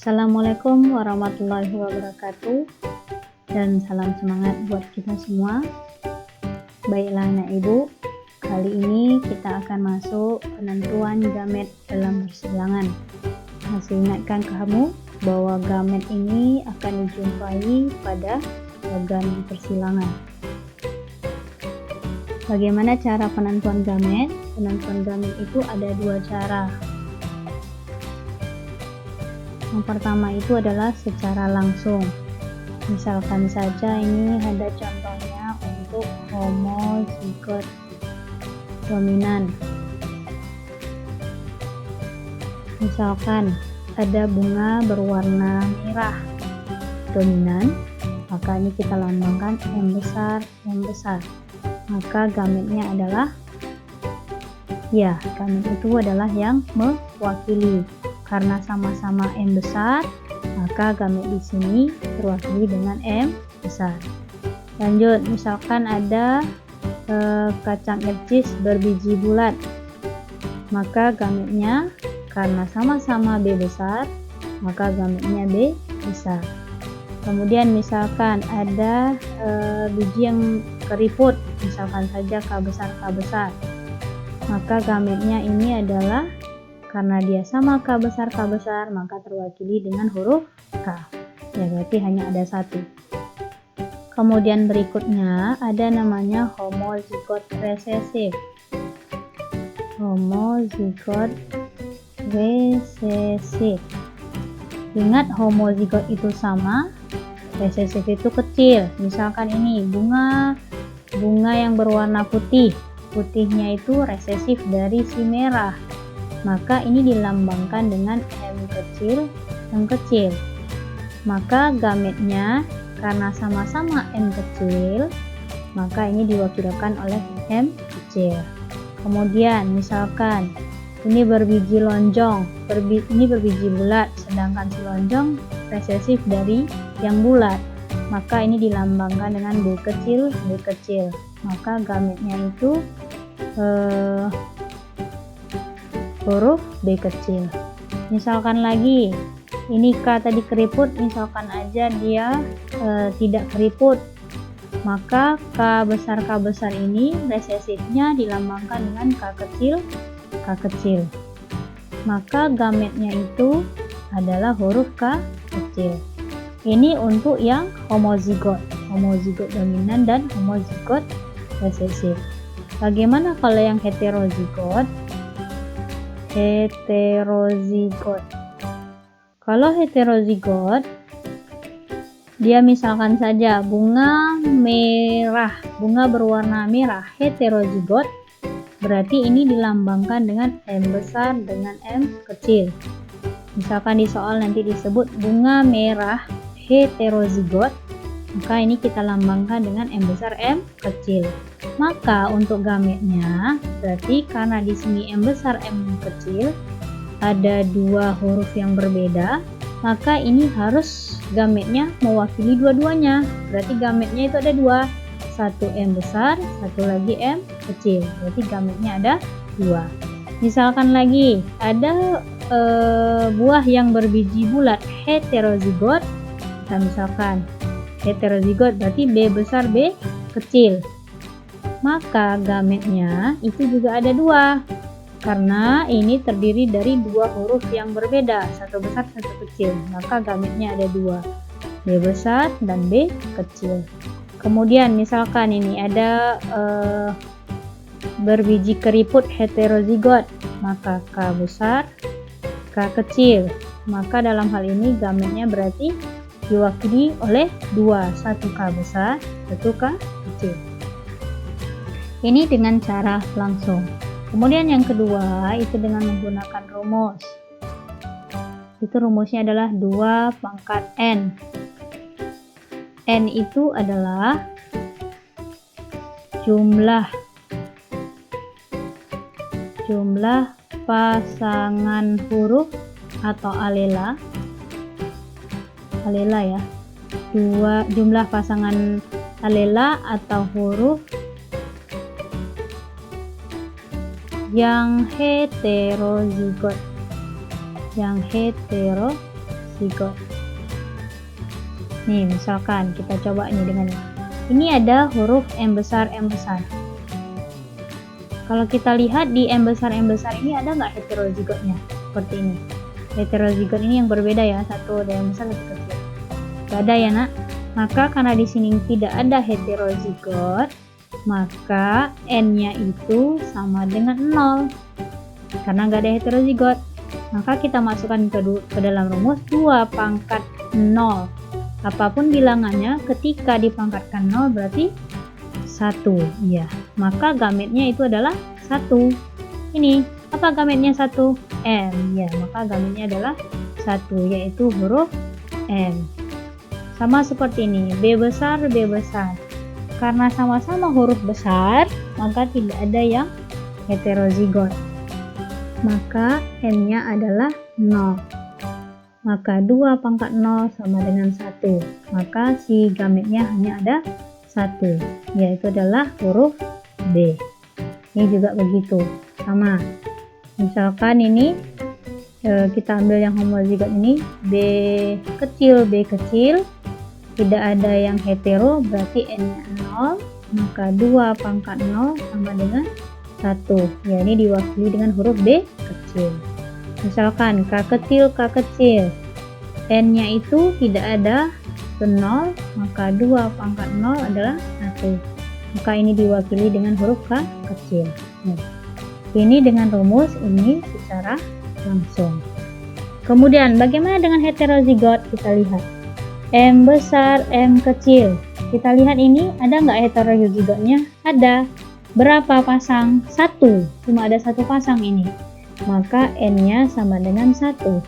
Assalamualaikum warahmatullahi wabarakatuh, dan salam semangat buat kita semua. Baiklah anak ibu, kali ini kita akan masuk penentuan gamet dalam persilangan. Masih ingatkah kamu bahwa gamet ini akan dijumpai pada organ persilangan? Bagaimana cara penentuan gamet? Penentuan gamet itu ada dua cara. Yang pertama itu adalah secara langsung. Misalkan saja ini ada contohnya untuk homozigot dominan. Misalkan ada bunga berwarna merah dominan, maka ini kita lambangkan M besar, M besar. Maka gametnya adalah, gamet itu adalah yang mewakili. Karena sama-sama M besar, maka gamet di sini terwakili dengan M besar. Lanjut, misalkan ada kacang ercis berbiji bulat, maka gametnya karena sama-sama B besar, maka gametnya B besar. Kemudian misalkan ada biji yang keriput, misalkan saja K besar, K besar, maka gametnya ini adalah karena dia sama K besar, maka terwakili dengan huruf K. Ya, berarti hanya ada satu. Kemudian berikutnya ada namanya homozigot resesif. Homozigot resesif. Ingat, homozigot itu sama, resesif itu kecil. Misalkan ini bunga yang berwarna putih. Putihnya itu resesif dari si merah. Maka ini dilambangkan dengan M kecil, M kecil. Maka gametnya karena sama-sama M kecil, maka ini diwakilkan oleh M kecil. Kemudian misalkan ini berbiji lonjong, ini berbiji bulat, sedangkan si lonjong resesif dari yang bulat, maka ini dilambangkan dengan B kecil, B kecil. Maka gametnya itu huruf B kecil. Misalkan lagi ini K tadi keriput, misalkan aja dia tidak keriput, maka K besar ini resesifnya dilambangkan dengan K kecil, K kecil. Maka gametnya itu adalah huruf K kecil. Ini untuk yang homozigot dominan dan homozigot resesif. Bagaimana kalau yang heterozigot? Kalau heterozigot, dia misalkan saja bunga berwarna merah heterozigot, berarti ini dilambangkan dengan M besar dengan M kecil. Misalkan di soal nanti disebut bunga merah heterozigot, maka ini kita lambangkan dengan M besar M kecil. Maka untuk gametnya berarti karena di sini M besar M kecil ada dua huruf yang berbeda, maka ini harus gametnya mewakili dua-duanya. Berarti gametnya itu ada dua, satu M besar, satu lagi M kecil. Berarti gametnya ada dua. Misalkan lagi ada buah yang berbiji bulat heterozigot, kita misalkan heterozigot berarti B besar B kecil. Maka gametnya itu juga ada dua, karena ini terdiri dari dua huruf yang berbeda, satu besar satu kecil, maka gametnya ada dua, B besar dan B kecil. Kemudian misalkan ini ada berbiji keriput heterozigot, maka K besar K kecil, maka dalam hal ini gametnya berarti diwakili oleh dua, satu K besar, satu K kecil. Ini dengan cara langsung. Kemudian yang kedua itu dengan menggunakan rumus. Itu rumusnya adalah 2 pangkat N. N itu adalah jumlah pasangan huruf atau alela ya. Jumlah pasangan alela atau huruf yang heterozigot. heterozigot. Nih, misalkan kita coba ini dengan ini ada huruf M besar. Kalau kita lihat di M besar ini ada nggak heterozigotnya? Seperti ini. Heterozigot ini yang berbeda ya, satu ada yang besar, satu kecil. Gak ada ya nak? Maka karena di sini tidak ada heterozigot, maka N-nya itu sama dengan 0. Karena nggak ada heterozigot, maka kita masukkan ke dalam rumus 2 pangkat 0. Apapun bilangannya, ketika dipangkatkan 0 berarti 1. Iya, maka gametnya itu adalah 1. Ini, apa gametnya 1? M. Ya, maka gametnya adalah 1, yaitu huruf M. Sama seperti ini, B besar. Karena sama-sama huruf besar, maka tidak ada yang heterozigot. Maka N-nya adalah 0. Maka 2 pangkat 0 sama dengan 1. Maka si gametnya hanya ada 1, yaitu adalah huruf B. Ini juga begitu, sama. Misalkan ini kita ambil yang homozigot ini, B kecil, tidak ada yang hetero, berarti N-nya 0. Maka 2 pangkat 0 sama dengan 1. Ya, ini diwakili dengan huruf B kecil. Misalkan K kecil, N-nya itu tidak ada 0, maka 2 pangkat 0 adalah 1. Maka ini diwakili dengan huruf K kecil. Nah, ini dengan rumus ini secara langsung. Kemudian bagaimana dengan heterozigot? Kita lihat M besar, M kecil. Kita lihat ini ada nggak heterozigotnya? Ada. Berapa pasang? 1. Cuma ada 1 pasang ini. Maka N-nya sama dengan 1.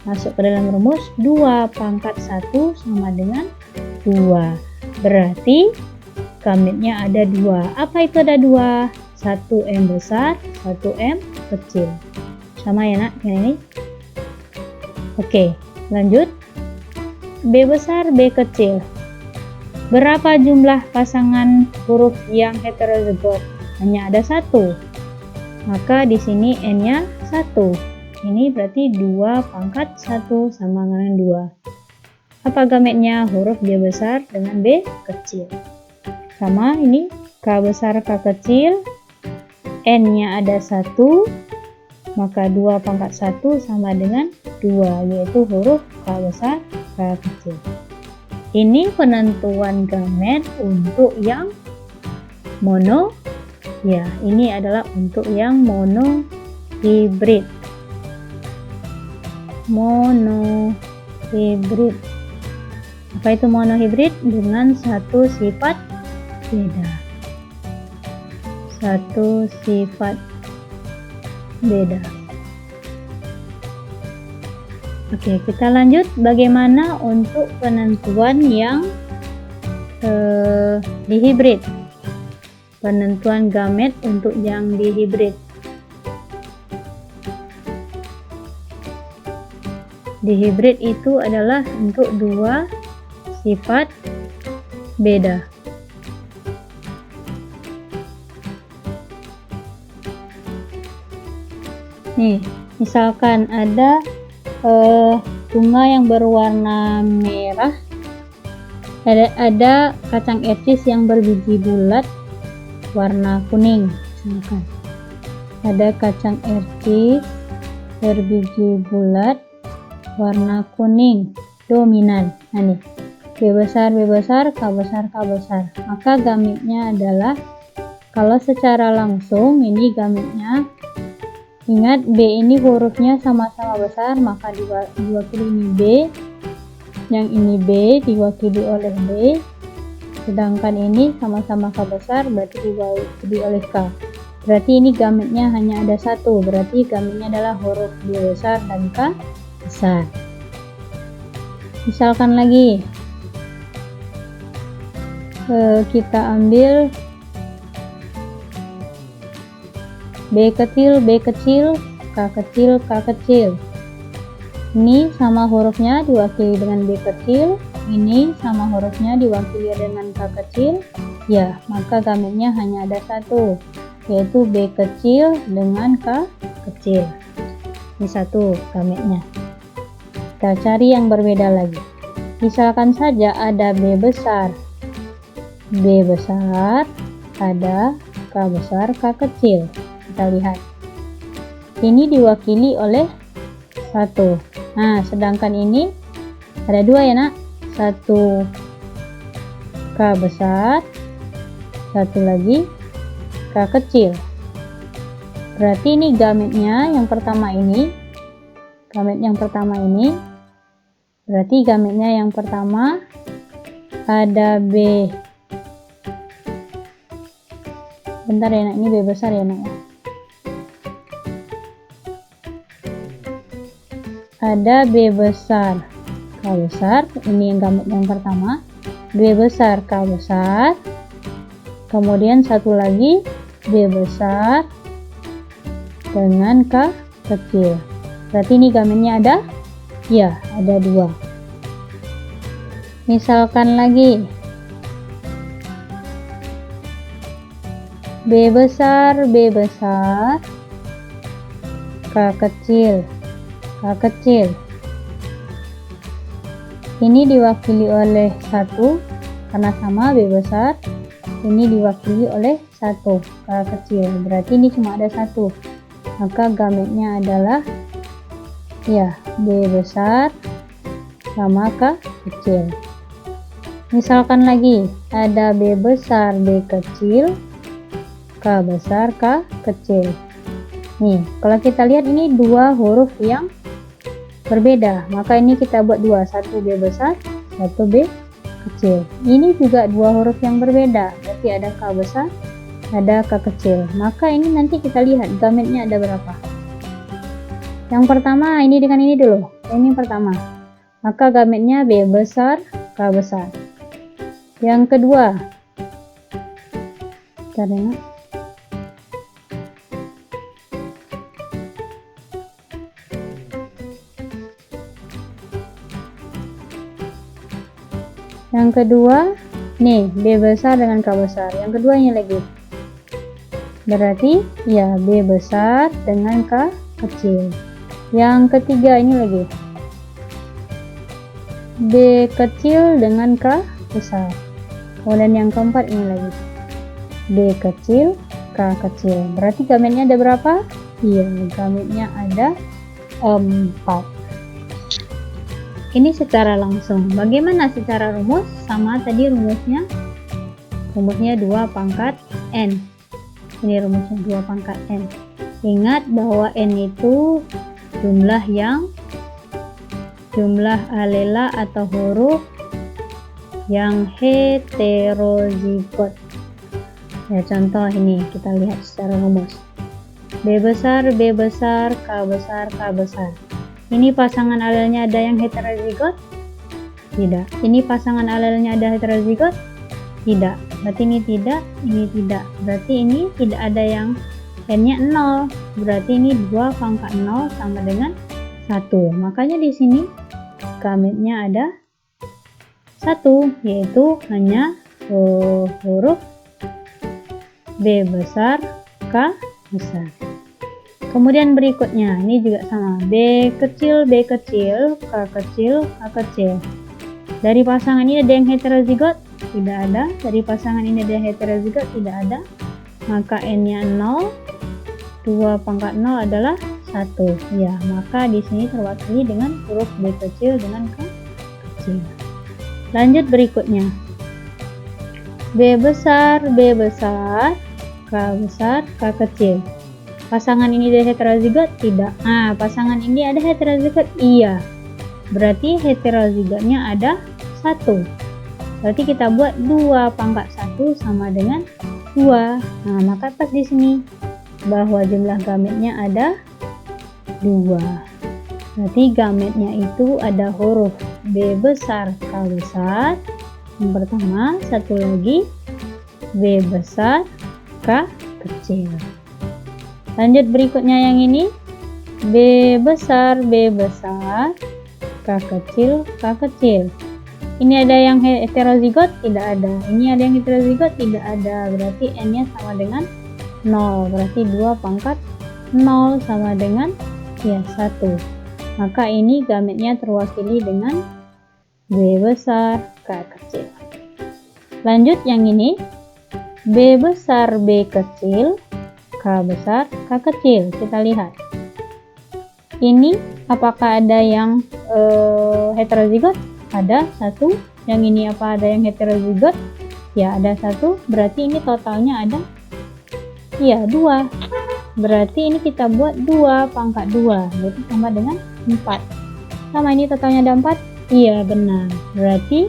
Masuk ke dalam rumus 2 pangkat 1 sama dengan 2. Berarti gametnya ada 2. Apa itu ada 2? 1 M besar, 1 M kecil. Sama ya nak dengan ini? Oke, lanjut. B besar, B kecil. Berapa jumlah pasangan huruf yang heterozigot? Hanya ada 1. Maka di sini N-nya 1. Ini berarti 2 pangkat 1 sama dengan 2. Apa gametnya? Huruf B besar dengan B kecil. Sama ini K besar, K kecil. N-nya ada 1. Maka 2 pangkat 1 sama dengan 2, yaitu huruf K besar, K kecil. Ini penentuan gamet untuk yang mono. Ya, ini adalah untuk yang monohibrid. Monohibrid. Apa itu monohibrid? Dengan satu sifat beda. Satu sifat beda. Oke, kita lanjut. Bagaimana untuk penentuan yang dihibrid? Penentuan gamet untuk yang dihibrid. Dihibrid itu adalah untuk 2 sifat beda. Nih, misalkan ada bunga yang berwarna merah, ada kacang etis yang berbiji bulat warna kuning. Misalkan ada kacang etis berbiji bulat warna kuning dominan. Nah nih, B besar, K besar. Maka gametnya adalah, kalau secara langsung ini gametnya, ingat B ini hurufnya sama-sama besar, maka diwakili ini B, yang ini B diwakili oleh B, sedangkan ini sama-sama K besar, berarti diwakili oleh K. Berarti ini gametnya hanya ada 1, berarti gametnya adalah huruf B besar dan K besar. Misalkan lagi kita ambil B kecil, K kecil. Ini sama hurufnya diwakili dengan B kecil, ini sama hurufnya diwakili dengan K kecil. Ya, maka gametnya hanya ada 1, yaitu B kecil dengan K kecil. Ini 1 gametnya. Kita cari yang berbeda lagi. Misalkan saja ada B besar, ada K besar, K kecil. Kita lihat. Ini diwakili oleh 1. Nah, sedangkan ini ada 2 ya nak. 1 K besar, 1 lagi K kecil. Berarti ini gametnya yang pertama ini. Berarti gametnya yang pertama ada B. Bentar ya nak, ini B besar ya nak. Ada B besar, K besar, ini yang gamet yang pertama. B besar, K besar. Kemudian satu lagi B besar dengan K kecil. Berarti ini gametnya ada? Ya, ada 2. Misalkan lagi B besar, K kecil. Ini diwakili oleh 1 karena sama B besar. Ini diwakili oleh 1 K kecil. Berarti ini cuma ada 1. Maka gametnya adalah ya B besar sama K kecil. Misalkan lagi ada B besar, B kecil, K besar, K kecil. Nih, kalau kita lihat ini 2 huruf yang berbeda, maka ini kita buat 2, 1 B besar, 1 B kecil. Ini juga 2 huruf yang berbeda, berarti ada K besar, ada K kecil. Maka ini nanti kita lihat gametnya ada berapa. Yang pertama ini dengan ini dulu, ini pertama, maka gametnya B besar, K besar. Yang kedua, nih B besar dengan K besar. Yang kedua ini lagi, berarti ya B besar dengan K kecil. Yang ketiga ini lagi B kecil dengan K besar. Kemudian yang keempat ini lagi B kecil, K kecil. Berarti gametnya ada berapa? Iya, gametnya ada 4. Ini secara langsung. Bagaimana secara rumus? Sama tadi rumusnya 2 pangkat N. Ini rumusnya 2 pangkat N. Ingat bahwa N itu jumlah alela atau huruf yang heterozigot. Ya, contoh ini kita lihat secara rumus. B besar, K besar, K besar. Ini pasangan alelnya ada yang heterozigot? Tidak. Ini pasangan alelnya ada heterozigot? Tidak. Berarti ini tidak, ini tidak. Berarti ini tidak ada yang N-nya 0. Berarti ini 2 pangkat 0 sama dengan 1. Makanya di sini gametnya ada 1, yaitu hanya huruf B besar, K besar. Kemudian berikutnya, ini juga sama, B kecil, K kecil, K kecil. Dari pasangan ini ada yang heterozigot? Tidak ada. Dari pasangan ini ada yang heterozigot? Tidak ada. Maka N-nya 0, 2 pangkat 0 adalah 1. Ya, maka di sini terwakili dengan huruf B kecil dengan K kecil. Lanjut berikutnya. B besar, K besar, K kecil. Pasangan ini ada heterozigot? Tidak. Nah, pasangan ini ada heterozigot? Iya. Berarti heterozigotnya ada 1. Berarti kita buat 2 pangkat 1 sama dengan 2. Nah, maka pas di sini bahwa jumlah gametnya ada 2. Berarti gametnya itu ada huruf B besar, K besar. Yang pertama, satu lagi B besar, K kecil. Lanjut berikutnya yang ini B besar, K kecil, K kecil. Ini ada yang heterozigot? Tidak ada. Ini ada yang heterozigot? Tidak ada. Berarti N-nya sama dengan 0. Berarti 2 pangkat 0 sama dengan ya 1. maka ini gametnya terwakili dengan B besar, K kecil. Lanjut yang ini, B besar, B kecil, K besar, K kecil. Kita lihat. Ini apakah ada yang heterozigot? Ada satu. Yang ini apa ada yang heterozigot? Ya, ada satu. Berarti ini totalnya ada, iya, 2. Berarti ini kita buat 2 pangkat 2. Berarti sama dengan 4. Sama ini totalnya ada 4? Iya, benar. Berarti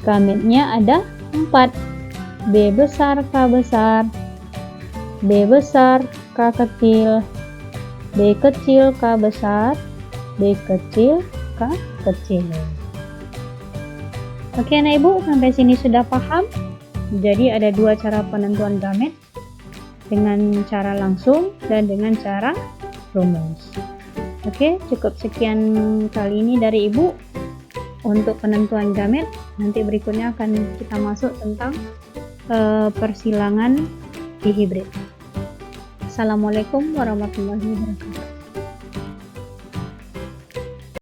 gametnya ada 4. B besar, K besar, B besar, K kecil, B kecil, K besar, B kecil, K kecil. Oke anak ibu, sampai sini sudah paham? Jadi ada 2 cara penentuan gamet, dengan cara langsung dan dengan cara rumus. Oke, cukup sekian kali ini dari ibu untuk penentuan gamet. Nanti berikutnya akan kita masuk tentang persilangan dihibrid. Assalamualaikum warahmatullahi wabarakatuh.